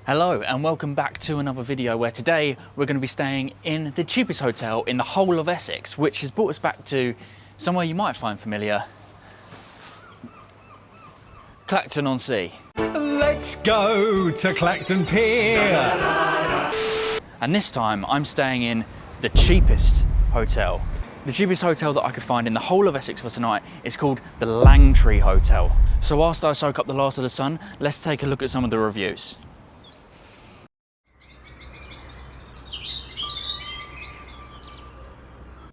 Hello and welcome back to another video where today we're going to be staying in the cheapest hotel in the whole of Essex, which has brought us back to somewhere you might find familiar, Clacton-on-Sea. Let's go to Clacton Pier. And this time I'm staying in the cheapest hotel. The cheapest hotel that I could find in the whole of Essex for tonight is called the Langtree Hotel. So whilst I soak up the last of the sun, let's take a look at some of the reviews.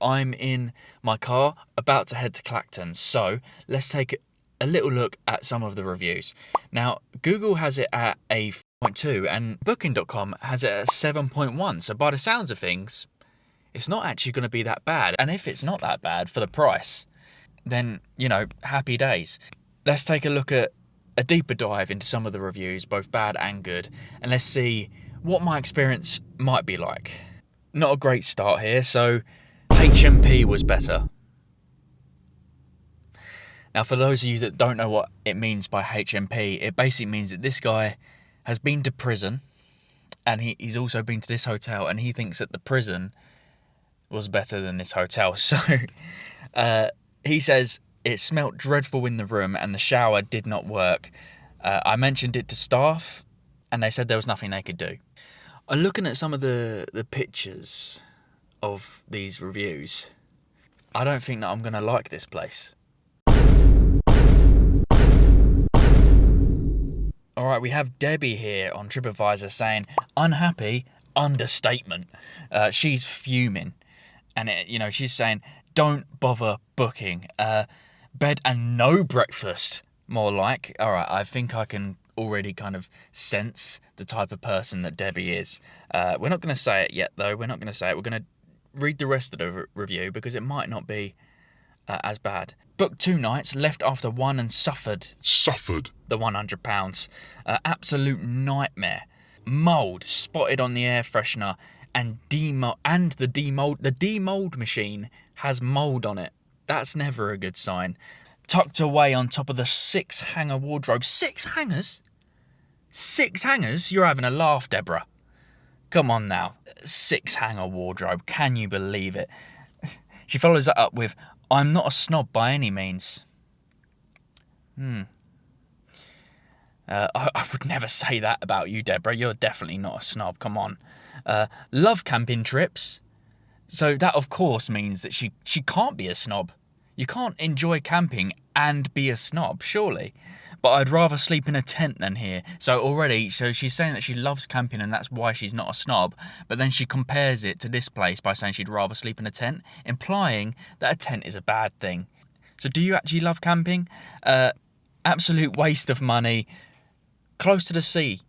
I'm in my car about to head to Clacton, so let's take a little look at some of the reviews. Now, Google has it at a 4.2 and Booking.com has it at 7.1, so by the sounds of things, it's not actually going to be that bad. And if it's not that bad for the price, then, you know, happy days. Let's take a look at a deeper dive into some of the reviews, both bad and good, and let's see what my experience might be like. Not a great start here, so H&P was better. Now, for those of you that don't know what it means by H&P, it basically means that this guy has been to prison and he's also been to this hotel, and he thinks that the prison was better than this hotel. So he says it smelt dreadful in the room and the shower did not work. I mentioned it to staff and they said there was nothing they could do. Looking at some of the pictures of these reviews, I don't think that I'm going to like this place. Alright, we have Debbie here on TripAdvisor saying, unhappy, understatement. She's fuming. And, she's saying, don't bother booking. Bed and no breakfast, more like. Alright, I think I can already kind of sense the type of person that Debbie is. We're not going to say it yet, though. We're not going to say it. We're going to read the rest of the review because it might not be as bad. Booked 2 nights, left after 1 and suffered the £100. Absolute nightmare. Mould spotted on the air freshener and the demold machine has mould on it. That's never a good sign. Tucked away on top of the 6-hanger wardrobe. 6 hangers? 6 hangers? You're having a laugh, Deborah. Come on now. 6-hanger wardrobe. Can you believe it? She follows that up with, I'm not a snob by any means. I would never say that about you, Deborah. You're definitely not a snob. Come on. Love camping trips. So that, of course, means that she can't be a snob. You can't enjoy camping and be a snob, surely. But I'd rather sleep in a tent than here. So she's saying that she loves camping and that's why she's not a snob. But then she compares it to this place by saying she'd rather sleep in a tent, implying that a tent is a bad thing. So do you actually love camping? Absolute waste of money. Close to the sea.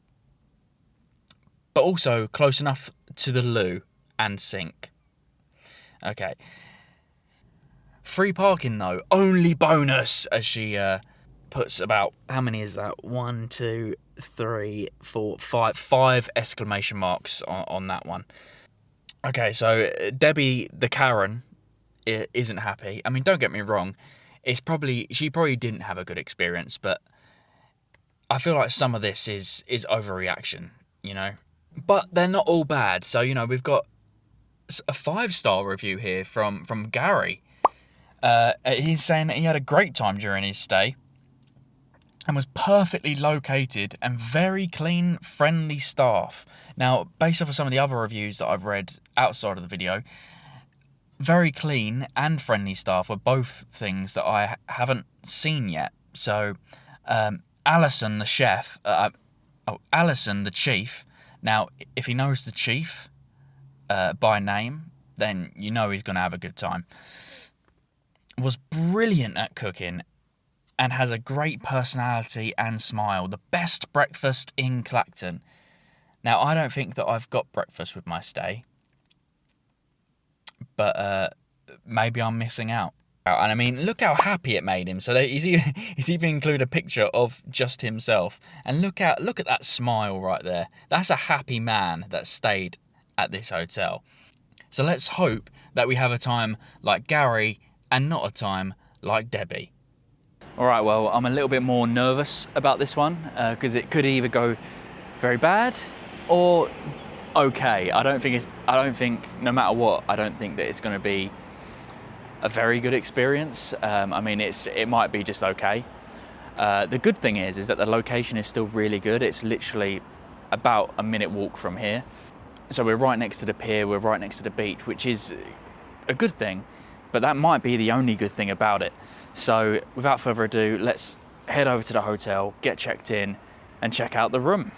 But also close enough to the loo and sink. Okay. Free parking though, only bonus, as she puts about, how many is that? 1, 2, 3, 4, 5. 5 exclamation marks on that one. Okay, so Debbie the Karen isn't happy. I mean, don't get me wrong, she probably didn't have a good experience, but I feel like some of this is overreaction, you know. But they're not all bad. So, we've got a 5-star review here from Gary. He's saying that he had a great time during his stay and was perfectly located and very clean, friendly staff. Now, based off of some of the other reviews that I've read outside of the video, very clean and friendly staff were both things that I haven't seen yet. So, Alison the chef, Alison the chief. Now, if he knows the chief by name, then you know he's going to have a good time. Was brilliant at cooking and has a great personality and smile. The best breakfast in Clacton. Now, I don't think that I've got breakfast with my stay, but maybe I'm missing out. And I mean, look how happy it made him. So he's even included a picture of just himself. And look at that smile right there. That's a happy man that stayed at this hotel. So let's hope that we have a time like Gary and not a time like Debbie. All right, well, I'm a little bit more nervous about this one because it could either go very bad or okay. I don't think no matter what, I don't think that it's going to be a very good experience. I mean, it might be just okay. The good thing is that the location is still really good. It's literally about a minute walk from here. So we're right next to the pier, we're right next to the beach, which is a good thing, but that might be the only good thing about it. So without further ado, let's head over to the hotel, get checked in, and check out the room.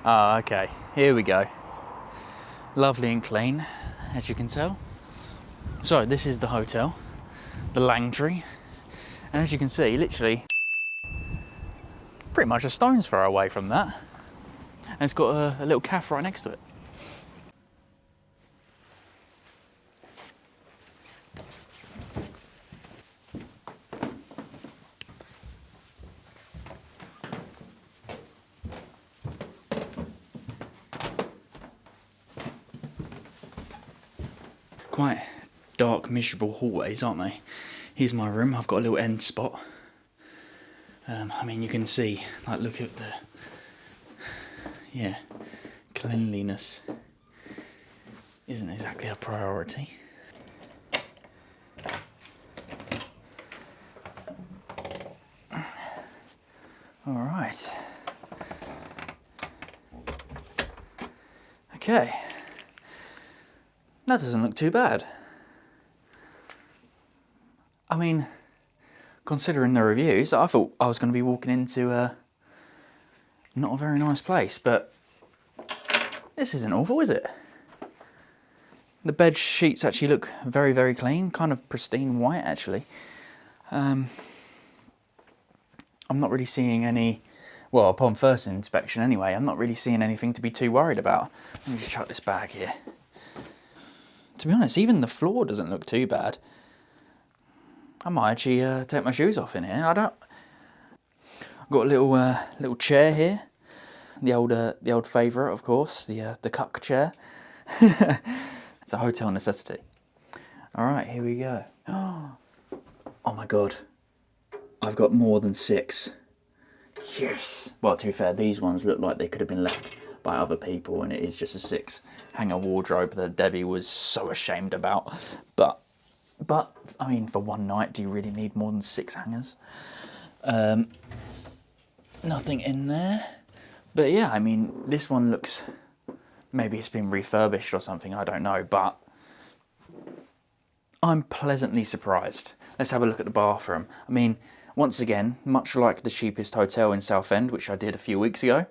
Ah, okay, here we go. Lovely and clean, as you can tell. So this is the hotel, the Langtree, and as you can see, literally pretty much a stone's throw away from that. And it's got a little cafe right next to it. Quite dark, miserable hallways, aren't they? Here's my room. I've got a little end spot. I mean, you can see, like, look at the, cleanliness isn't exactly a priority. All right. Okay. That doesn't look too bad. I mean, considering the reviews, I thought I was going to be walking into not a very nice place, but this isn't awful, is it? The bed sheets actually look very, very clean, kind of pristine white, actually. I'm not really seeing any, well, upon first inspection anyway, I'm not really seeing anything to be too worried about. Let me just chuck this bag here. To be honest, even the floor doesn't look too bad. I might actually take my shoes off in here. I've got a little chair here, the old favourite, of course, the cuck chair. It's a hotel necessity. All right, here we go. Oh my god, I've got more than 6. Yes. Well, to be fair, these ones look like they could have been left by other people, and it is just a 6-hanger wardrobe that Debbie was so ashamed about. But I mean, for one night, do you really need more than 6 hangers? Nothing in there. But yeah, I mean, this one looks, maybe it's been refurbished or something, I don't know, but I'm pleasantly surprised. Let's have a look at the bathroom. I mean, once again, much like the cheapest hotel in Southend, which I did a few weeks ago,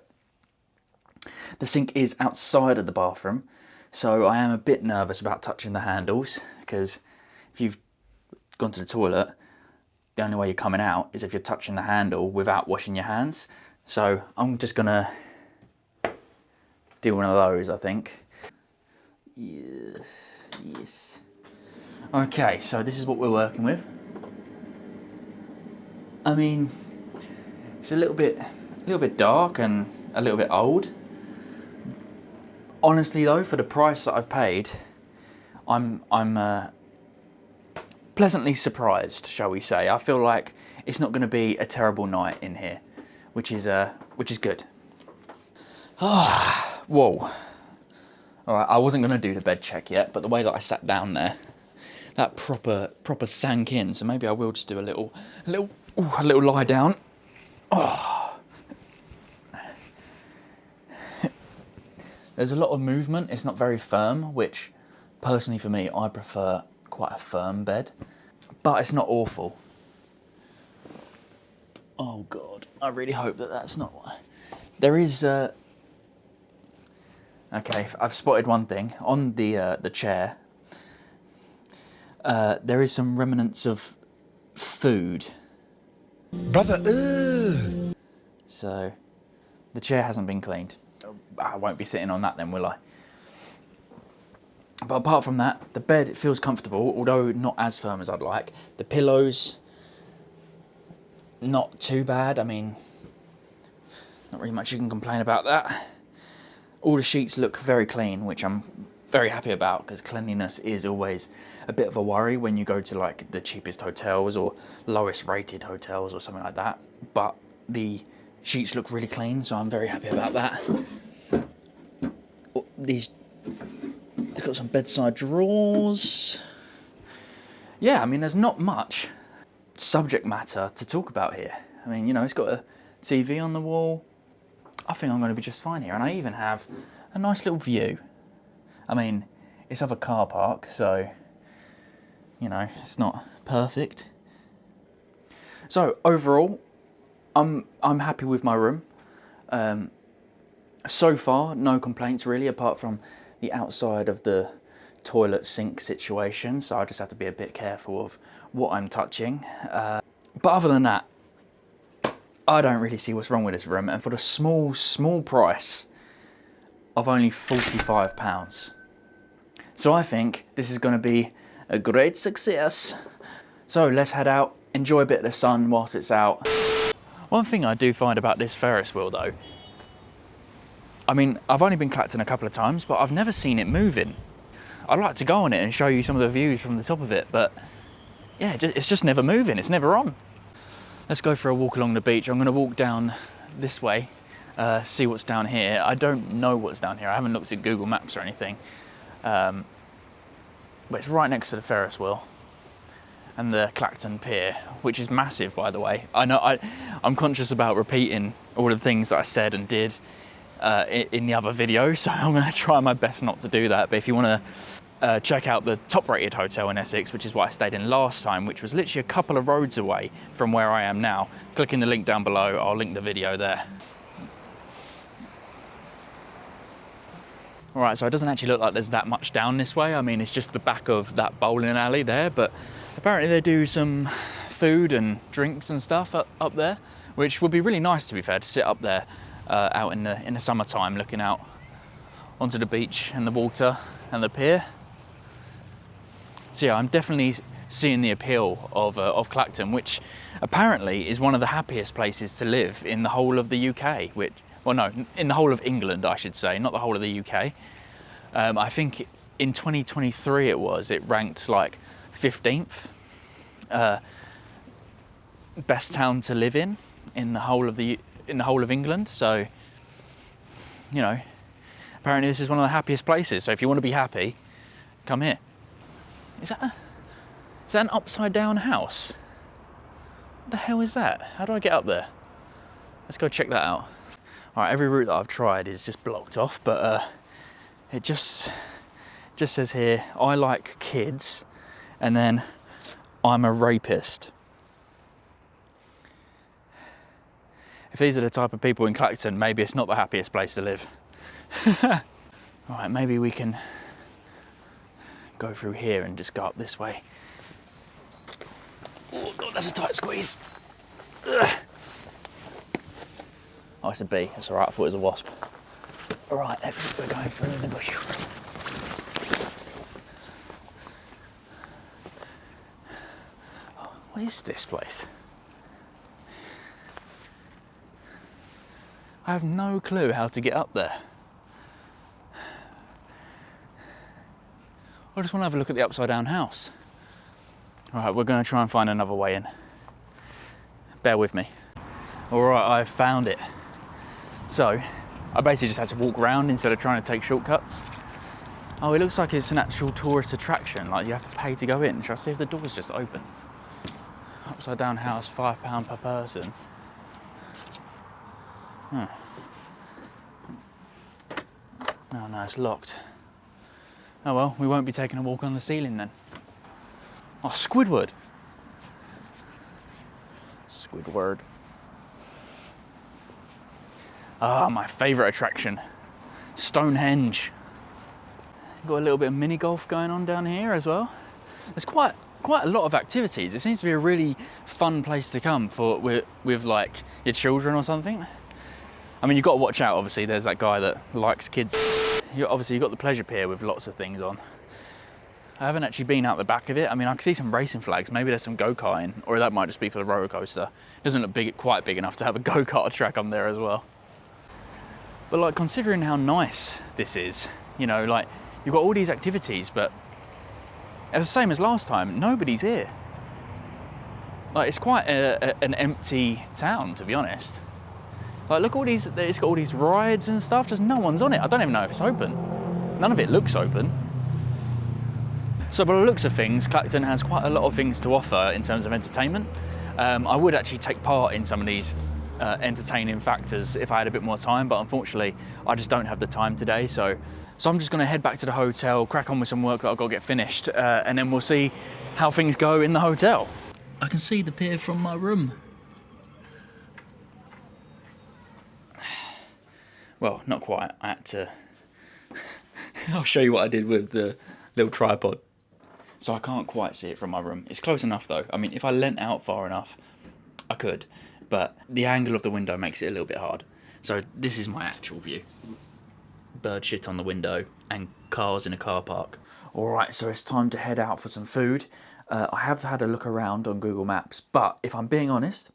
the sink is outside of the bathroom, so I am a bit nervous about touching the handles, because if you've gone to the toilet, the only way you're coming out is if you're touching the handle without washing your hands. So I'm just gonna do one of those, I think. Yes. Okay, so this is what we're working with. I mean, it's a little bit dark and a little bit old. Honestly though, for the price that I've paid, I'm pleasantly surprised, shall we say. I feel like it's not going to be a terrible night in here, which is good. Whoa. All right, I wasn't going to do the bed check yet, but the way that I sat down there, that proper sank in. So maybe I will just do a little lie down. Oh. There's a lot of movement. It's not very firm, which personally for me, I prefer quite a firm bed, but it's not awful. Oh God, I really hope that that's not why. There is okay, I've spotted one thing on the chair. There is some remnants of food. Brother, So the chair hasn't been cleaned. I won't be sitting on that then, will I? But apart from that, the bed feels comfortable, although not as firm as I'd like. The pillows, not too bad. I mean, not really much you can complain about that. All the sheets look very clean, which I'm very happy about, because cleanliness is always a bit of a worry when you go to like the cheapest hotels or lowest rated hotels or something like that. But the sheets look really clean, so I'm very happy about that. It's got some bedside drawers. Yeah, I mean, there's not much subject matter to talk about here. I mean, you know, it's got a TV on the wall. I think I'm going to be just fine here. And I even have a nice little view. I mean, it's of a car park, so, you know, it's not perfect. So overall, I'm happy with my room. So far, no complaints really, apart from the outside of the toilet sink situation. So I just have to be a bit careful of what I'm touching. But other than that, I don't really see what's wrong with this room. And for the small price of only £45. So I think this is going to be a great success. So let's head out, enjoy a bit of the sun whilst it's out. One thing I do find about this Ferris wheel though, I mean, I've only been Clacton a couple of times, but I've never seen it moving. I'd like to go on it and show you some of the views from the top of it, but yeah, it's just never moving, it's never on. Let's go for a walk along the beach. I'm going to walk down this way, see what's down here. I don't know what's down here. I haven't looked at Google Maps or anything. But it's right next to the Ferris wheel and the Clacton Pier, which is massive, by the way. I know I'm conscious about repeating all the things that I said and did in the other video, so I'm going to try my best not to do that. But if you want to check out the top-rated hotel in Essex, which is what I stayed in last time, which was literally a couple of roads away from where I am now, clicking the link down below, I'll link the video there. All right, so it doesn't actually look like there's that much down this way. I mean, it's just the back of that bowling alley there, but apparently they do some food and drinks and stuff up there, which would be really nice, to be fair, to sit up there out in the summertime, looking out onto the beach and the water and the pier. So yeah, I'm definitely seeing the appeal of Clacton, which apparently is one of the happiest places to live in the whole of the UK, which, well no, in the whole of England I should say, not the whole of the UK. I think in 2023 it ranked like 15th best town to live in the whole of England. So, you know, apparently this is one of the happiest places. So if you want to be happy, come here. Is that an upside down house? What the hell is that? How do I get up there? Let's go check that out. All right, every route that I've tried is just blocked off, but it just says here, I like kids, and then I'm a rapist. If these are the type of people in Clacton, maybe it's not the happiest place to live. All right, maybe we can go through here and just go up this way. Oh God, that's a tight squeeze. Ugh. Oh, it's a bee. That's all right. I thought it was a wasp. All right, we're going through the bushes. Oh, what is this place? I have no clue how to get up there. I just want to have a look at the upside down house. All right, we're going to try and find another way in. Bear with me. All right, I've found it. So, I basically just had to walk around instead of trying to take shortcuts. Oh, it looks like it's an actual tourist attraction, like you have to pay to go in. Shall I see if the door's just open? Upside down house, £5 per person. Oh. Oh no, it's locked. Oh well, we won't be taking a walk on the ceiling then. Oh, Squidward. Squidward. Ah, my favourite attraction, Stonehenge. Got a little bit of mini golf going on down here as well. There's quite a lot of activities. It seems to be a really fun place to come for with like your children or something. I mean, you've got to watch out, obviously. There's that guy that likes kids. Obviously, you've got the pleasure pier with lots of things on. I haven't actually been out the back of it. I mean, I can see some racing flags. Maybe there's some go-karting, or that might just be for the roller coaster. It doesn't look quite big enough to have a go-kart track on there as well. But like, considering how nice this is, you know, like you've got all these activities, but it's the same as last time. Nobody's here. Like, it's quite an empty town, to be honest. Like, look, it's got all these rides and stuff. Just no one's on it. I don't even know if it's open. None of it looks open. So by the looks of things, Clacton has quite a lot of things to offer in terms of entertainment. I would actually take part in some of these entertaining factors if I had a bit more time, but unfortunately I just don't have the time today. So I'm just going to head back to the hotel, crack on with some work that I've got to get finished, and then we'll see how things go in the hotel. I can see the pier from my room. Well, not quite. I had to... I'll show you what I did with the little tripod. So I can't quite see it from my room. It's close enough though. I mean, if I leant out far enough, I could. But the angle of the window makes it a little bit hard. So this is my actual view. Bird shit on the window and cars in a car park. Alright, so it's time to head out for some food. I have had a look around on Google Maps, but if I'm being honest,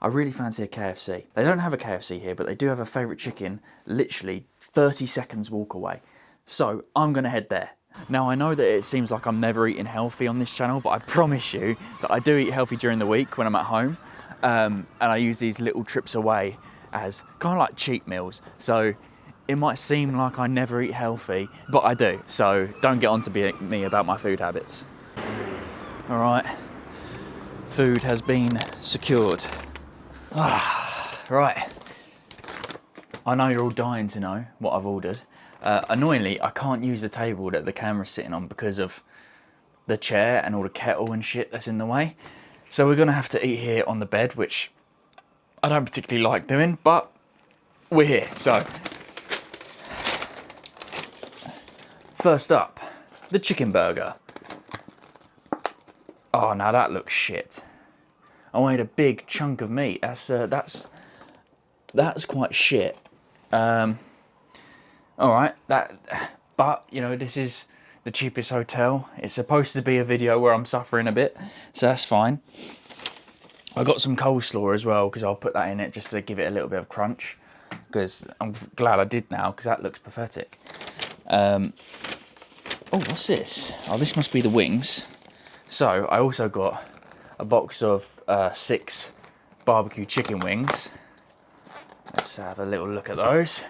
I really fancy a KFC. They don't have a KFC here, but they do have a favourite chicken literally 30 seconds walk away. So I'm going to head there. Now, I know that it seems like I'm never eating healthy on this channel, but I promise you that I do eat healthy during the week when I'm at home. And I use these little trips away as kind of like cheat meals. So it might seem like I never eat healthy, but I do. So don't get on to me about my food habits. All right, food has been secured. Right, I know you're all dying to know what I've ordered. Annoyingly, I can't use the table that the camera's sitting on because of the chair and all the kettle and shit that's in the way. So we're gonna have to eat here on the bed, which I don't particularly like doing, but we're here. So, first up, the chicken burger. Oh, now that looks shit. I wanted a big chunk of meat. That's quite shit. All right, but you know, this is the cheapest hotel. It's supposed to be a video where I'm suffering a bit, so that's fine. I got some coleslaw as well because I'll put that in it just to give it a little bit of crunch. Because I'm glad I did now because that looks pathetic. Oh, what's this? Oh, this must be the wings. So I also got a box of 6 barbecue chicken wings. Let's have a little look at those.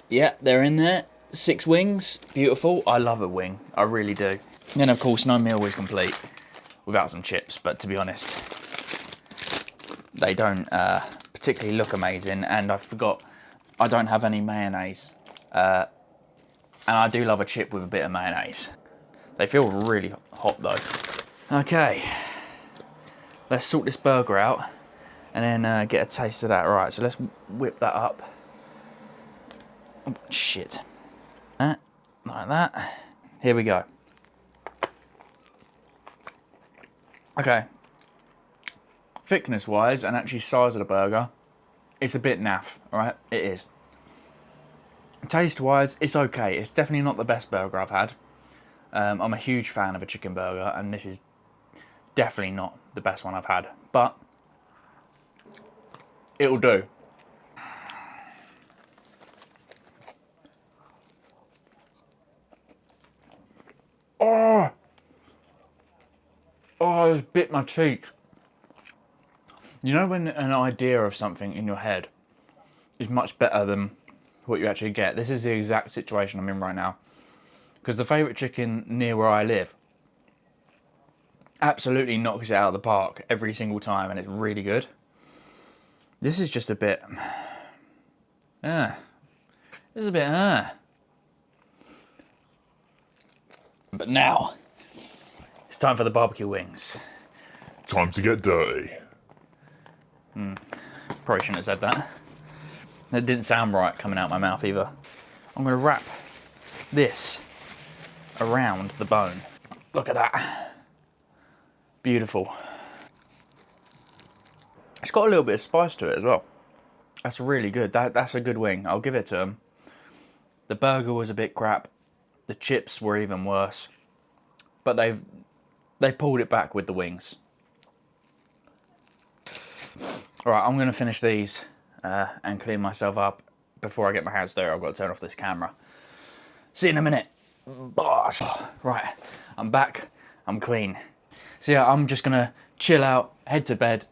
Yeah, they're in there. 6 wings, beautiful. I love a wing, I really do. And then of course no meal is complete without some chips, but to be honest, they don't particularly look amazing, and I forgot I don't have any mayonnaise. And I do love a chip with a bit of mayonnaise. They feel really hot though. Okay, let's sort this burger out and then get a taste of that. Right, so let's whip that up. Oh, shit. Like that. Here we go. Okay. Thickness wise and actually size of the burger, it's a bit naff, alright? It is. Taste wise, it's okay. It's definitely not the best burger I've had. I'm a huge fan of a chicken burger, and this is definitely not the best one I've had, but it'll do. Oh, I just bit my cheek. You know when an idea of something in your head is much better than what you actually get? This is the exact situation I'm in right now. Because the favourite chicken near where I live absolutely knocks it out of the park every single time, and it's really good. This is just a bit... This is a bit... But now, it's time for the barbecue wings. Time to get dirty. Probably shouldn't have said that. That didn't sound right coming out my mouth either. I'm going to wrap this around the bone. Look at that. Beautiful. It's got a little bit of spice to it as well. That's really good. That's a good wing. I'll give it to them. The burger was a bit crap. The chips were even worse. But they've pulled it back with the wings. Alright, I'm going to finish these and clean myself up. before I get my hands dirty, I've got to turn off this camera. See you in a minute. Bosh. Right, I'm back. I'm clean. So yeah, I'm just gonna chill out, head to bed,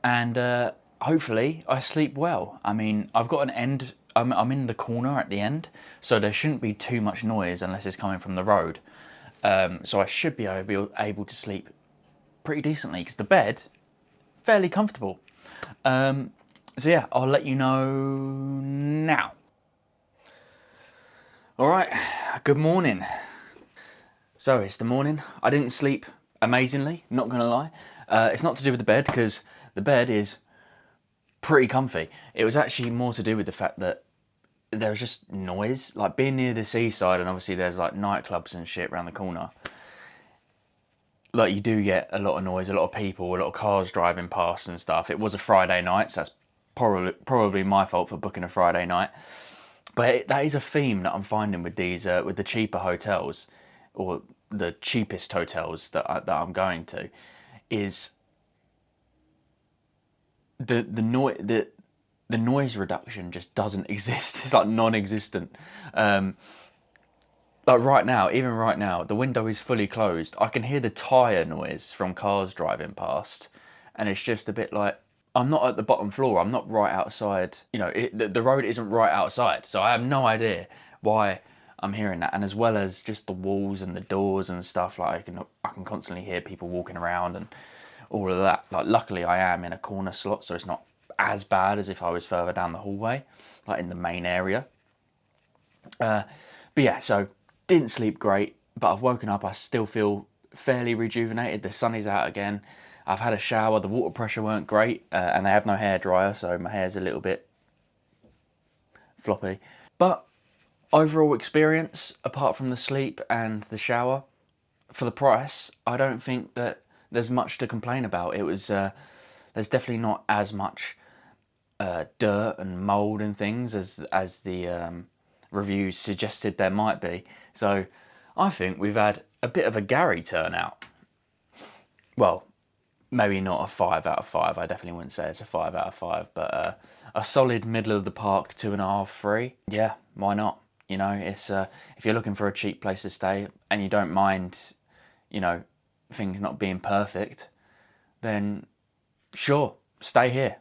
and hopefully I sleep well. I mean, I've got an end. I'm in the corner at the end, so there shouldn't be too much noise unless it's coming from the road. So I should be able to sleep pretty decently because the bed, fairly comfortable. So yeah, I'll let you know now. All right, good morning. So it's the morning. I didn't sleep amazingly, not gonna lie. It's not to do with the bed because the bed is pretty comfy. It was actually more to do with the fact that there was just noise, like being near the seaside, and obviously there's like nightclubs and shit around the corner. Like you do get a lot of noise, a lot of people, a lot of cars driving past and stuff. It was a Friday night, so that's probably my fault for booking a Friday night. But that is a theme that I'm finding with these, with the cheaper hotels, or the cheapest hotels that I'm going to, is the noise reduction just doesn't exist. It's like non-existent. Like right now, even right now, the window is fully closed. I can hear the tyre noise from cars driving past, and it's just a bit like, I'm not at the bottom floor. I'm not right outside. You know, the road isn't right outside, so I have no idea why I'm hearing that. And as well as just the walls and the doors and stuff, like I can constantly hear people walking around and all of that. Like luckily, I am in a corner slot, so it's not as bad as if I was further down the hallway, like in the main area. But yeah, so didn't sleep great, but I've woken up. I still feel fairly rejuvenated. The sun is out again. I've had a shower, the water pressure weren't great, and they have no hairdryer, so my hair's a little bit floppy. But overall experience, apart from the sleep and the shower, for the price, I don't think that there's much to complain about. It was, there's definitely not as much dirt and mould and things as the reviews suggested there might be. So I think we've had a bit of a Gary turnout. Well, maybe not a 5 out of 5. I definitely wouldn't say it's a 5 out of 5, but a solid middle of the park 2.5, 3. Yeah, why not? You know, it's if you're looking for a cheap place to stay and you don't mind, you know, things not being perfect, then sure, stay here.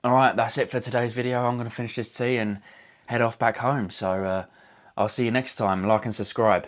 All right, that's it for today's video. I'm going to finish this tea and head off back home. So I'll see you next time. Like and subscribe.